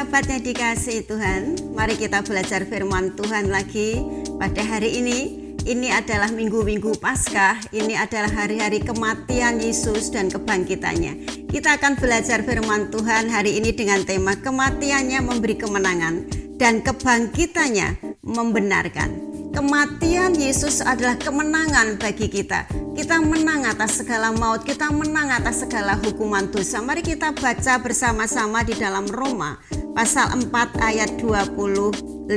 sahabat yang dikasihi Tuhan, mari kita belajar firman Tuhan lagi pada hari ini. Ini adalah minggu-minggu Paskah, ini adalah hari-hari kematian Yesus dan kebangkitannya. Kita akan belajar firman Tuhan hari ini dengan tema kematiannya memberi kemenangan dan kebangkitannya membenarkan. Kematian Yesus adalah kemenangan bagi kita. Kita menang atas segala maut, kita menang atas segala hukuman dosa. Mari kita baca bersama-sama di dalam Roma pasal 4 ayat 25.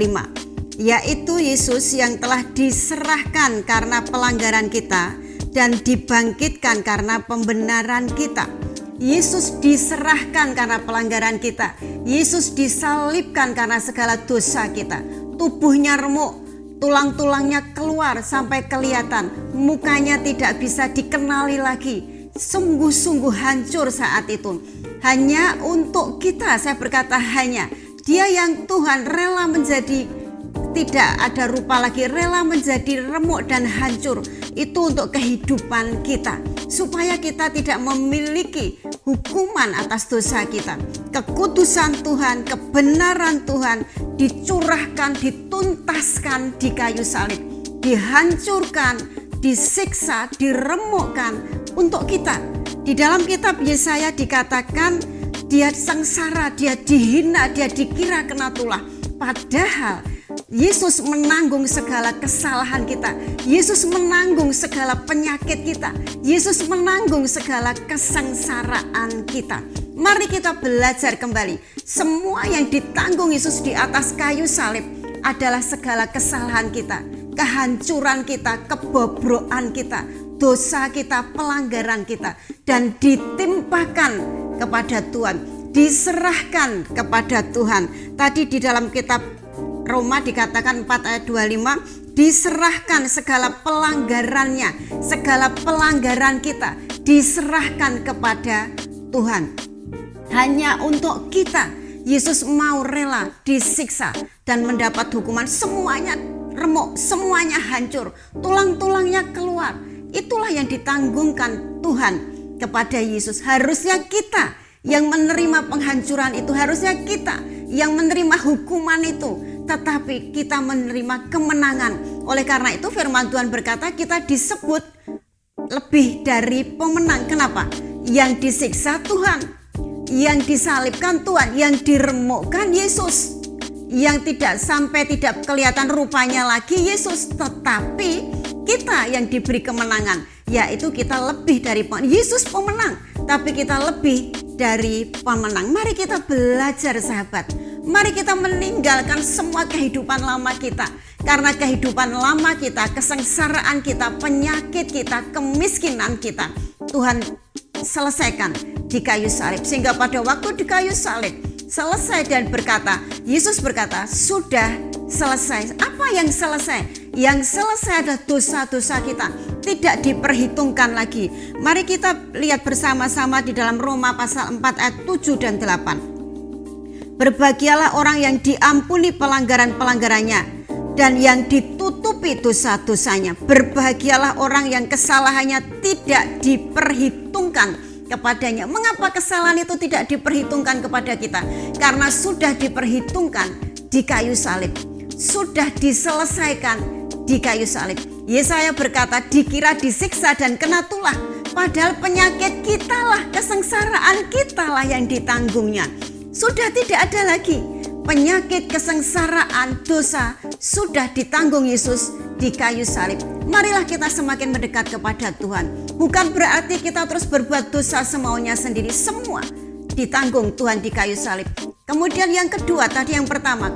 Yaitu Yesus yang telah diserahkan karena pelanggaran kita dan dibangkitkan karena pembenaran kita. Yesus diserahkan karena pelanggaran kita. Yesus disalibkan karena segala dosa kita. Tubuhnya remuk, tulang-tulangnya keluar sampai kelihatan, mukanya tidak bisa dikenali lagi. Sungguh-sungguh hancur saat itu. Hanya untuk kita, saya berkata hanya, Dia yang Tuhan rela menjadi tidak ada rupa lagi, rela menjadi remuk dan hancur. Itu untuk kehidupan kita, supaya kita tidak memiliki hukuman atas dosa kita. Kekudusan Tuhan, kebenaran Tuhan dicurahkan, dituntaskan di kayu salib, dihancurkan, disiksa, diremukkan untuk kita. Di dalam kitab Yesaya dikatakan dia sengsara, dia dihina, dia dikira kena tulah. Padahal Yesus menanggung segala kesalahan kita. Yesus menanggung segala penyakit kita. Yesus menanggung segala kesengsaraan kita. Mari kita belajar kembali. Semua yang ditanggung Yesus di atas kayu salib adalah segala kesalahan kita, kehancuran kita, kebobrokan kita, dosa kita, pelanggaran kita, dan ditimpakan kepada Tuhan, diserahkan kepada Tuhan. Tadi di dalam kitab Roma dikatakan 4 ayat 25, diserahkan segala pelanggarannya, segala pelanggaran kita diserahkan kepada Tuhan. Hanya untuk kita, Yesus mau rela disiksa dan mendapat hukuman. Semuanya remuk, semuanya hancur, tulang-tulangnya keluar. Itulah yang ditanggungkan Tuhan kepada Yesus. Harusnya kita yang menerima penghancuran itu, harusnya kita yang menerima hukuman itu, tetapi kita menerima kemenangan. Oleh karena itu firman Tuhan berkata kita disebut lebih dari pemenang. Kenapa? Yang disiksa Tuhan, yang disalibkan Tuhan, yang diremukkan Yesus, yang tidak sampai tidak kelihatan rupanya lagi Yesus, tetapi kita yang diberi kemenangan, yaitu kita lebih dari pemenang. Yesus pemenang, tapi kita lebih dari pemenang. Mari kita belajar sahabat. Mari kita meninggalkan semua kehidupan lama kita. Karena kehidupan lama kita, kesengsaraan kita, penyakit kita, kemiskinan kita, Tuhan selesaikan di kayu salib. Sehingga pada waktu di kayu salib selesai dan berkata, Yesus berkata, sudah selesai. Apa yang selesai? Yang selesai adalah dosa-dosa kita, tidak diperhitungkan lagi. Mari kita lihat bersama-sama di dalam Roma pasal 4 ayat 7 dan 8. Berbahagialah orang yang diampuni pelanggaran-pelanggarannya dan yang ditutupi dosa-dosanya. Berbahagialah orang yang kesalahannya tidak diperhitungkan kepadanya. Mengapa kesalahan itu tidak diperhitungkan kepada kita? Karena sudah diperhitungkan di kayu salib, sudah diselesaikan di kayu salib. Yesaya berkata dikira disiksa dan kena tulah, padahal penyakit kitalah, kesengsaraan kitalah yang ditanggungnya. Sudah tidak ada lagi penyakit, kesengsaraan, dosa, sudah ditanggung Yesus di kayu salib. Marilah kita semakin mendekat kepada Tuhan. Bukan berarti kita terus berbuat dosa semaunya sendiri. Semua ditanggung Tuhan di kayu salib. Kemudian yang kedua, tadi yang pertama,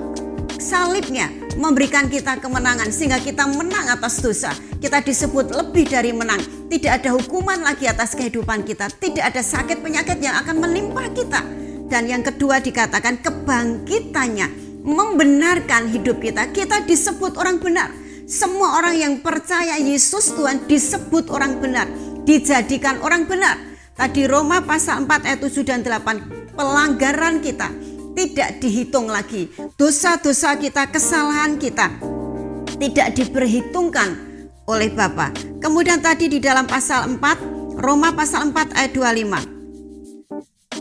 salibnya memberikan kita kemenangan sehingga kita menang atas dosa. Kita disebut lebih dari menang. Tidak ada hukuman lagi atas kehidupan kita. Tidak ada sakit penyakit yang akan menimpa kita. Dan yang kedua dikatakan kebangkitannya membenarkan hidup kita. Kita disebut orang benar. Semua orang yang percaya Yesus Tuhan disebut orang benar, dijadikan orang benar. Tadi Roma pasal 4 ayat 7 dan 8, pelanggaran kita tidak dihitung lagi. Dosa-dosa kita, kesalahan kita tidak diperhitungkan oleh Bapa. Kemudian tadi di dalam pasal 4, Roma pasal 4 ayat 25.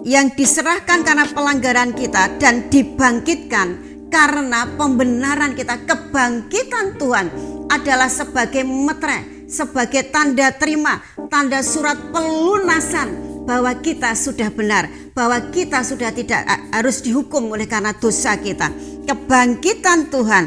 yang diserahkan karena pelanggaran kita dan dibangkitkan karena pembenaran kita. Kebangkitan Tuhan adalah sebagai meterai, sebagai tanda terima, tanda surat pelunasan bahwa kita sudah benar, bahwa kita sudah tidak harus dihukum oleh karena dosa kita. Kebangkitan Tuhan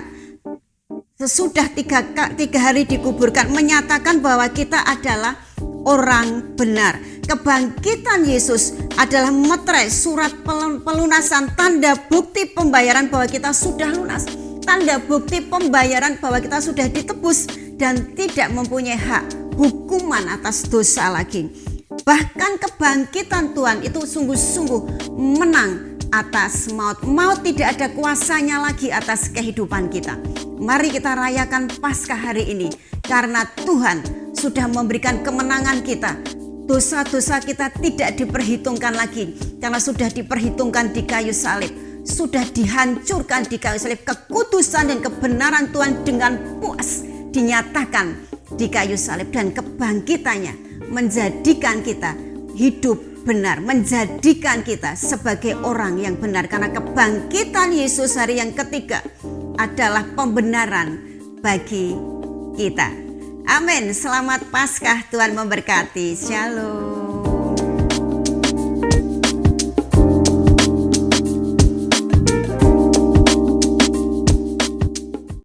sesudah tiga hari dikuburkan menyatakan bahwa kita adalah orang benar. Kebangkitan Yesus adalah meterai, surat pelunasan, tanda bukti pembayaran bahwa kita sudah lunas, tanda bukti pembayaran bahwa kita sudah ditebus dan tidak mempunyai hak hukuman atas dosa lagi. Bahkan kebangkitan Tuhan itu sungguh-sungguh menang atas maut. Maut tidak ada kuasanya lagi atas kehidupan kita. Mari kita rayakan Paskah hari ini karena Tuhan sudah memberikan kemenangan kita. Dosa-dosa kita tidak diperhitungkan lagi karena sudah diperhitungkan di kayu salib, sudah dihancurkan di kayu salib. Kekudusan dan kebenaran Tuhan dengan puas dinyatakan di kayu salib, dan kebangkitannya menjadikan kita hidup benar, menjadikan kita sebagai orang yang benar, karena kebangkitan Yesus hari yang ketiga adalah pembenaran bagi kita. Amin. Selamat Paskah, Tuhan memberkati. Shalom.